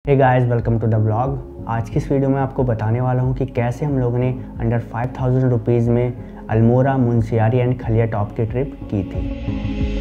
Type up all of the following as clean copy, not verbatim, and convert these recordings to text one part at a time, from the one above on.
Hey guys, welcome to the blog. आज की इस वीडियो में आपको बताने वाला हूं कि कैसे हम लोगों ने अंडर 5000 रुपीज़ में Almora, Munsiyari and Khaliya top की ट्रिप की थी।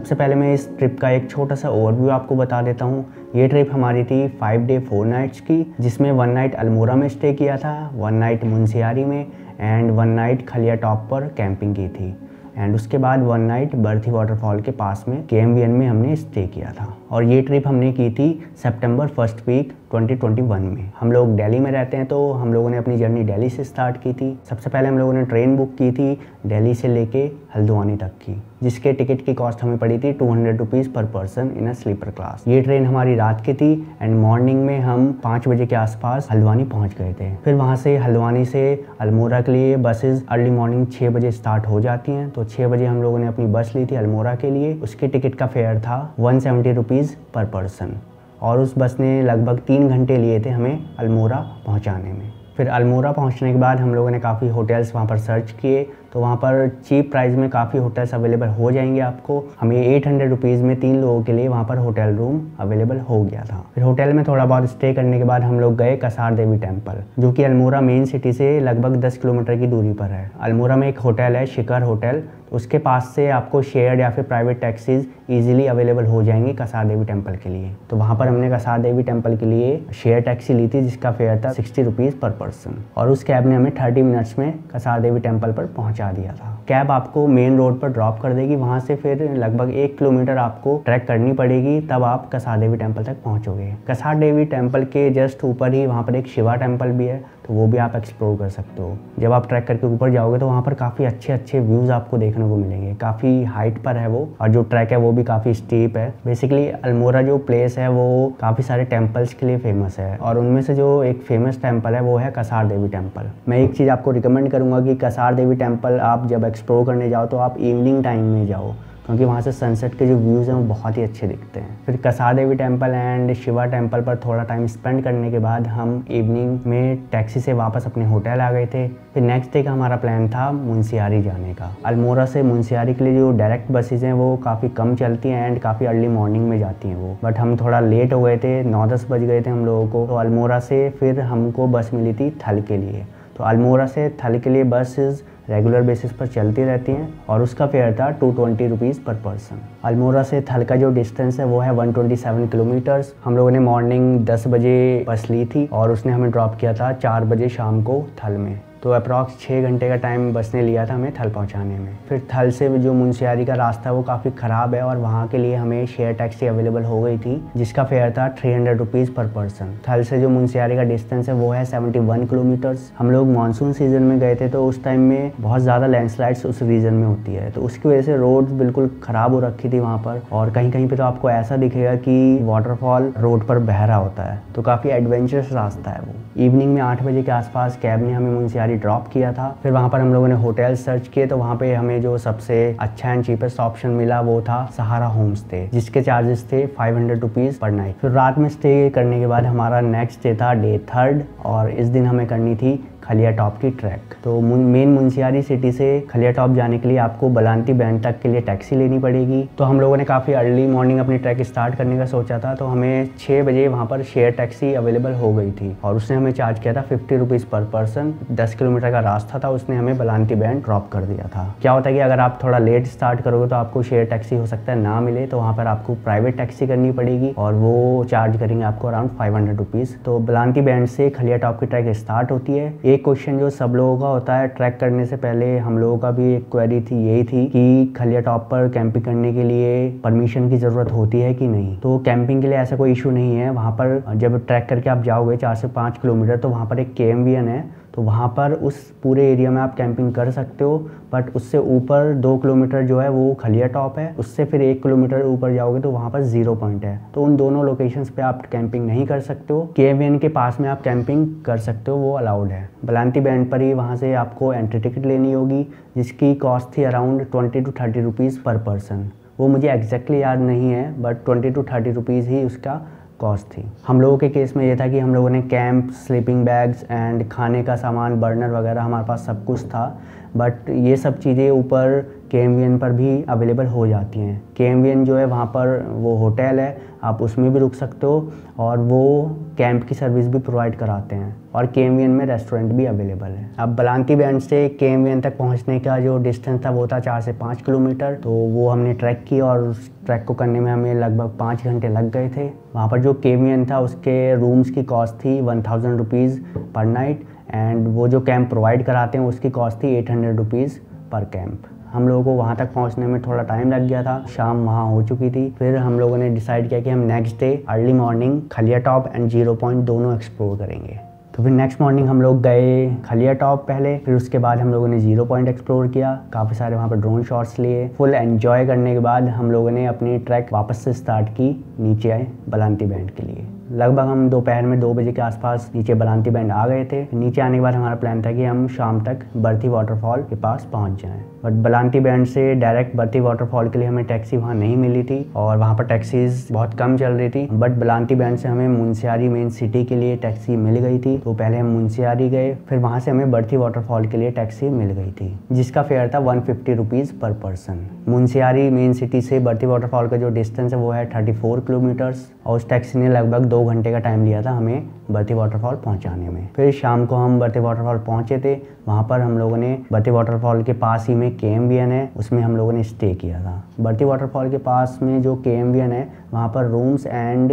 सबसे पहले मैं इस ट्रिप का एक छोटा सा ओवरव्यू आपको बता देता हूँ। ये ट्रिप हमारी थी 5 डे 4 नाइट्स की, जिसमें 1 नाइट अल्मोड़ा में स्टे किया था, 1 नाइट मुंशियारी में एंड 1 नाइट खलिया टॉप पर कैंपिंग की थी एंड उसके बाद 1 नाइट बर्थी वाटरफॉल के पास में KMVN में हमने स्टे किया था। और ये ट्रिप हमने की थी सितंबर फर्स्ट वीक 2021 में। हम लोग दिल्ली में रहते हैं, तो हम लोगों ने अपनी जर्नी दिल्ली से स्टार्ट की थी। सबसे पहले हम लोगों ने ट्रेन बुक की थी दिल्ली से लेके हल्द्वानी तक की, जिसके टिकट की कॉस्ट हमें पड़ी थी 200 rupees per person in a sleeper class. ये ट्रेन हमारी रात की थी एंड मॉर्निंग में हम 5 बजे के आसपास हल्द्वानी पहुंच गए थे। फिर वहां से हल्द्वानी से अल्मोड़ा के लिए बसेस अर्ली मॉर्निंग 6 बजे स्टार्ट हो जाती हैं। तो 6 बजे हम लोगों ने अपनी बस ली थी अल्मोड़ा के लिए। उसके टिकट का फेयर था 170 रुपीज़ पर पर्सन और उस बस ने लगभग 3 घंटे लिए थे हमें अल्मोड़ा पहुंचाने में। फिर अल्मोड़ा पहुंचने के बाद हम लोगों ने काफ़ी होटल्स वहां पर सर्च किए, तो वहाँ पर चीप प्राइस में काफ़ी होटल्स अवेलेबल हो जाएंगे आपको। हमें 800 रुपीज़ में 3 लोगों के लिए वहाँ पर होटल रूम अवेलेबल हो गया था। फिर होटल में थोड़ा बहुत स्टे करने के बाद हम लोग गए कसार देवी टेम्पल, जो कि अल्मोड़ा मेन सिटी से लगभग 10 किलोमीटर की दूरी पर है। अल्मोड़ा में एक होटल है शिखर होटल, उसके पास से आपको शेयर्ड या फिर प्राइवेट टैक्सीज ईजिली अवेलेबल हो जाएंगी कसार देवी टेम्पल के लिए। तो वहाँ पर हमने कसार देवी टेम्पल के लिए शेयर टैक्सी ली थी, जिसका फेयर था 60 रुपीज़ पर पर्सन और उस कैब ने हमें 30 मिनट्स में कसार देवी टेम्पल पर पहुँचा दिया था। कैब आपको मेन रोड पर ड्रॉप कर देगी, वहाँ से फिर लगभग 1 किलोमीटर आपको ट्रैक करनी पड़ेगी, तब आप कसार देवी टेम्पल तक पहुँचोगे। कसार देवी टेम्पल के जस्ट ऊपर ही वहाँ पर एक शिवा टेम्पल भी है, तो वो भी आप एक्सप्लोर कर सकते हो। जब आप ट्रैक करके ऊपर जाओगे तो वहाँ पर काफ़ी अच्छे व्यूज़ आपको देखने को मिलेंगे। काफ़ी हाइट पर है वो, और जो ट्रैक है वो भी काफ़ी स्टीप है। बेसिकली अल्मोड़ा जो प्लेस है वो काफ़ी सारे टेम्पल्स के लिए फेमस है, और उनमें से जो एक फेमस टेम्पल है वो है कसार देवी टेम्पल। मैं एक चीज़ आपको रिकमेंड करूँगा कि कसार देवी टेम्पल आप जब एक्सप्लोर करने जाओ तो आप इवनिंग टाइम में जाओ, क्योंकि वहाँ से सनसेट के जो व्यूज़ हैं वो बहुत ही अच्छे दिखते हैं। फिर कसार देवी टेम्पल एंड शिवा टेम्पल पर थोड़ा टाइम स्पेंड करने के बाद हम इवनिंग में टैक्सी से वापस अपने होटल आ गए थे। फिर नेक्स्ट डे का हमारा प्लान था मुंशियारी जाने का। अल्मोड़ा से मुंशियारी के लिए जो डायरेक्ट बसेज हैं वो काफ़ी कम चलती हैं एंड काफ़ी अर्ली मॉर्निंग में जाती हैं वो, बट हम थोड़ा लेट हो गए थे, 9-10 बज गए थे हम लोगों को। तो अल्मोड़ा से फिर हमको बस मिली थी थल के लिए। तो अल्मोड़ा से थल के लिए बसेज रेगुलर बेसिस पर चलती रहती हैं और उसका फेयर था 220 रुपीज़ पर पर्सन। अल्मोड़ा से थल का जो डिस्टेंस है वो है 127 किलोमीटर्स। हम लोगों ने मॉर्निंग 10 बजे बस ली थी और उसने हमें ड्रॉप किया था 4 बजे शाम को थल में। तो अप्रॉक्स 6 घंटे का टाइम बस ने लिया था हमें थल पहुंचाने में। फिर थल से जो मुंशियारी का रास्ता है वो काफ़ी ख़राब है और वहाँ के लिए हमें शेयर टैक्सी अवेलेबल हो गई थी, जिसका फेयर था 300 रुपीज़ पर पर्सन। थल से जो मुंशियारी का डिस्टेंस है वो है 71 किलोमीटर्स। हम लोग मानसून सीजन में गए थे, तो उस टाइम में बहुत ज़्यादा लैंडस्लाइड्स उस रीजन में होती है, तो उसकी वजह से रोड बिल्कुल ख़राब हो रखी थी वहाँ पर, और कहीं कहीं पर तो आपको ऐसा दिखेगा कि वाटरफॉल रोड पर बह रहा होता है। तो काफ़ी एडवेंचरस रास्ता है वो। इवनिंग में 8 बजे के आसपास कैब ने हमें मुंशियारी ड्रॉप किया था। फिर वहाँ पर हम लोगों ने होटल सर्च किए, तो वहाँ पे हमें जो सबसे अच्छा एंड चीपेस्ट ऑप्शन मिला वो था सहारा होम स्टे, जिसके चार्जेस थे 500 रुपीज़ पर नाइट। फिर रात में स्टे करने के बाद हमारा नेक्स्ट डे था डे 3 और इस दिन हमें करनी थी खलिया टॉप की ट्रैक। तो मेन मुंशियारी सिटी से खलिया टॉप जाने के लिए आपको बलांती बैंड तक के लिए टैक्सी लेनी पड़ेगी। तो हम लोगों ने काफ़ी अर्ली मॉर्निंग अपनी ट्रैक स्टार्ट करने का सोचा था, तो हमें 6 बजे वहाँ पर शेयर टैक्सी अवेलेबल हो गई थी और उसने हमें चार्ज किया था 50 रुपीज़ पर पर्सन। 10 किलोमीटर का रास्ता था, उसने हमें बलांती बैंड ड्रॉप कर दिया था। क्या होता है कि अगर आप थोड़ा लेट स्टार्ट करोगे तो आपको शेयर टैक्सी हो सकता है ना मिले, तो वहाँ पर आपको प्राइवेट टैक्सी करनी पड़ेगी और वो चार्ज करेंगे आपको अराउंड 500 रुपीज़। तो बलांती बैंड से खलिया टॉप की ट्रैक स्टार्ट होती है। एक क्वेश्चन जो सब लोगों का होता है ट्रैक करने से पहले, हम लोगों का भी एक क्वेरी थी, यही थी कि खलिया टॉप पर कैंपिंग करने के लिए परमिशन की ज़रूरत होती है कि नहीं। तो कैंपिंग के लिए ऐसा कोई इशू नहीं है। वहाँ पर जब ट्रैक करके आप जाओगे 4 से 5 किलोमीटर, तो वहाँ पर एक KMVN है, तो वहाँ पर उस पूरे एरिया में आप कैंपिंग कर सकते हो। बट उससे ऊपर 2 किलोमीटर जो है वो खलिया टॉप है, उससे फिर 1 किलोमीटर ऊपर जाओगे तो वहाँ पर 0 पॉइंट है, तो उन दोनों लोकेशंस पे आप कैंपिंग नहीं कर सकते हो। KMVN के पास में आप कैंपिंग कर सकते हो, वो अलाउड है। बलांती बैंड पर ही वहाँ से आपको एंट्री टिकट लेनी होगी, जिसकी कॉस्ट थी around 20 to 30 rupees per person. वो मुझे एग्जैक्टली याद नहीं है, बट 20 to 30 रुपीज़ ही उसका कॉस्ट थी। हम लोगों के केस में ये था कि हम लोगों ने कैंप, स्लीपिंग बैग्स एंड खाने का सामान, बर्नर वगैरह हमारे पास सब कुछ था, बट ये सब चीज़ें ऊपर KMVN पर भी अवेलेबल हो जाती हैं। KMVN जो है वहाँ पर वो होटल है, आप उसमें भी रुक सकते हो और वो कैंप की सर्विस भी प्रोवाइड कराते हैं, और KMVN में रेस्टोरेंट भी अवेलेबल है। अब बलांती बैंड से KMVN तक पहुँचने का जो डिस्टेंस था वो था 4 से 5 किलोमीटर। तो वो हमने ट्रैक की और उस ट्रैक को करने में हमें लगभग 5 घंटे लग गए थे। वहाँ पर जो KMVN था उसके रूम्स की कॉस्ट थी 1000 रुपीज़ पर नाइट, एंड वो जो कैंप प्रोवाइड कराते हैं उसकी कॉस्ट थी 800 रुपीज़ पर कैंप। हम लोगों को वहाँ तक पहुँचने में थोड़ा टाइम लग गया था, शाम वहाँ हो चुकी थी। फिर हम लोगों ने डिसाइड किया कि हम next day early morning Khaliya top and 0 point दोनों एक्सप्लोर करेंगे। तो फिर नेक्स्ट मॉर्निंग हम लोग गए खलिया टॉप पहले, फिर उसके बाद हम लोगों ने 0 पॉइंट एक्सप्लोर किया, काफ़ी सारे वहाँ पर ड्रोन शॉट्स लिए। फुल एंजॉय करने के बाद हम लोगों ने अपनी ट्रैक वापस से स्टार्ट की, नीचे आए बलांती बैंड के लिए। लगभग हम दोपहर में 2 बजे के आसपास नीचे बलांती बैंड आ गए थे। नीचे आने के बाद हमारा प्लान था कि हम शाम तक बर्थी वाटरफॉल के पास पहुंच जाएं, बट बलांती बैंड से डायरेक्ट बर्थी वाटरफॉल के लिए हमें टैक्सी वहां नहीं मिली थी, और वहां पर टैक्सीज बहुत कम चल रही थी। बट बलांती बैंड से हमें मुंशियारी मेन सिटी के लिए टैक्सी मिल गई थी। तो पहले हम मुंशियारी गए, फिर वहाँ से हमें बर्थी वाटरफॉल के लिए टैक्सी मिल गई थी, जिसका फेयर था 150 rupees per person. Munsiyari main city से बर्थी वाटरफॉल का जो डिस्टेंस है वो है 34 किलोमीटर्स, और उस टैक्सी ने लगभग 2 घंटे का टाइम लिया था हमें बर्थी वाटरफॉल पहुंचाने में। फिर शाम को हम बर्थी वाटरफॉल पहुंचे थे। वहां पर हम लोगों ने बर्थी वाटरफॉल के पास ही में KMVN है, उसमें हम लोगों ने स्टे किया था। बर्थी वाटरफॉल के पास में जो KMVN है वहां पर रूम्स एंड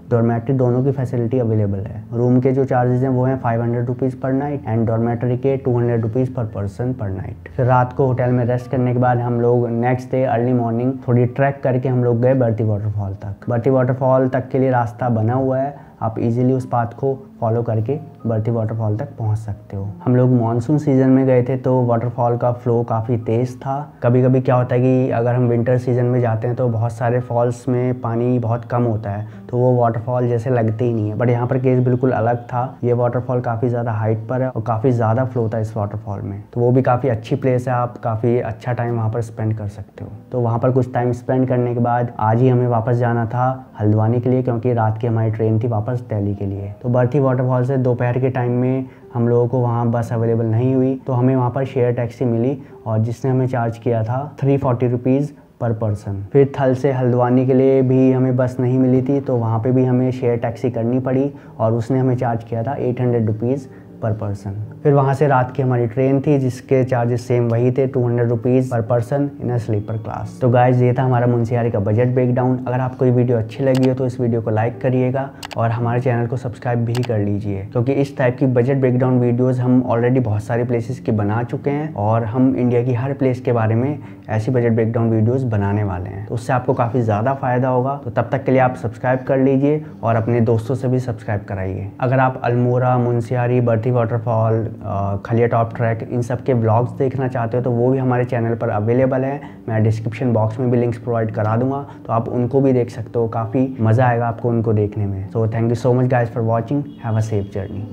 डॉर्मेट्री दोनों की फैसिलिटी अवेलेबल है। रूम के जो चार्जेस हैं वो हैं 500 रुपीज़ पर नाइट, एंड डॉर्मेट्री के 200 रुपीज़ पर पर्सन पर नाइट। फिर रात को होटल में रेस्ट करने के बाद हम लोग नेक्स्ट डे अर्ली मॉर्निंग थोड़ी ट्रैक करके हम लोग गए बर्थी वाटरफॉल तक। बर्थी वाटरफॉल तक के लिए रास्ता बना हुआ है, आप इजीली उस पाथ को फॉलो करके बर्थी वाटरफॉल तक पहुंच सकते हो। हम लोग मानसून सीज़न में गए थे तो वाटरफॉल का फ्लो काफ़ी तेज़ था। कभी कभी क्या होता है कि अगर हम विंटर सीज़न में जाते हैं तो बहुत सारे फॉल्स में पानी बहुत कम होता है, तो वो वाटरफॉल जैसे लगते ही नहीं है। बट यहाँ पर केस बिल्कुल अलग था। ये वाटरफॉल काफ़ी ज़्यादा हाइट पर है और काफ़ी ज़्यादा फ्लो था इस वाटरफॉल में, तो वो भी काफ़ी अच्छी प्लेस है, आप काफ़ी अच्छा टाइम वहाँ पर स्पेंड कर सकते हो। तो वहाँ पर कुछ टाइम स्पेंड करने के बाद आज ही हमें वापस जाना था हल्द्वानी के लिए, क्योंकि रात की हमारी ट्रेन थी वापस दिल्ली के लिए। तो बर्थी वाटरफॉल से दोपहर के टाइम में हम लोगों को वहाँ बस अवेलेबल नहीं हुई, तो हमें वहाँ पर शेयर टैक्सी मिली, और जिसने हमें चार्ज किया था 340 रुपीज़ पर पर्सन। फिर थल से हल्द्वानी के लिए भी हमें बस नहीं मिली थी, तो वहाँ पे भी हमें शेयर टैक्सी करनी पड़ी, और उसने हमें चार्ज किया था 800 रुपीज़ पर पर्सन। फिर वहाँ से रात की हमारी ट्रेन थी जिसके चार्जेस सेम वही थे, 200 rupees per person in a sleeper class. तो गाइस ये था हमारा मुंशियारी का बजट ब्रेकडाउन। अगर आपको ये वीडियो अच्छी लगी हो तो इस वीडियो को लाइक करिएगा और हमारे चैनल को सब्सक्राइब भी कर लीजिए, क्योंकि इस टाइप की बजट ब्रेकडाउन वीडियोज़ हम ऑलरेडी बहुत सारे प्लेसेस की बना चुके हैं, और हम इंडिया की हर प्लेस के बारे में ऐसी बजट ब्रेकडाउन वीडियोज़ बनाने वाले हैं। तो उससे आपको काफ़ी ज़्यादा फ़ायदा होगा। तो तब तक के लिए आप सब्सक्राइब कर लीजिए और अपने दोस्तों से भी सब्सक्राइब कराइए। अगर आप अल्मोड़ा, मुंशियारी, बर्थी वाटरफॉल, खलिया टॉप ट्रैक, इन सब के ब्लॉग्स देखना चाहते हो तो वो भी हमारे चैनल पर अवेलेबल है। मैं डिस्क्रिप्शन बॉक्स में भी लिंक्स प्रोवाइड करा दूंगा, तो आप उनको भी देख सकते हो। काफ़ी मज़ा आएगा आपको उनको देखने में। So thank you so much guys for watching. Have a safe journey.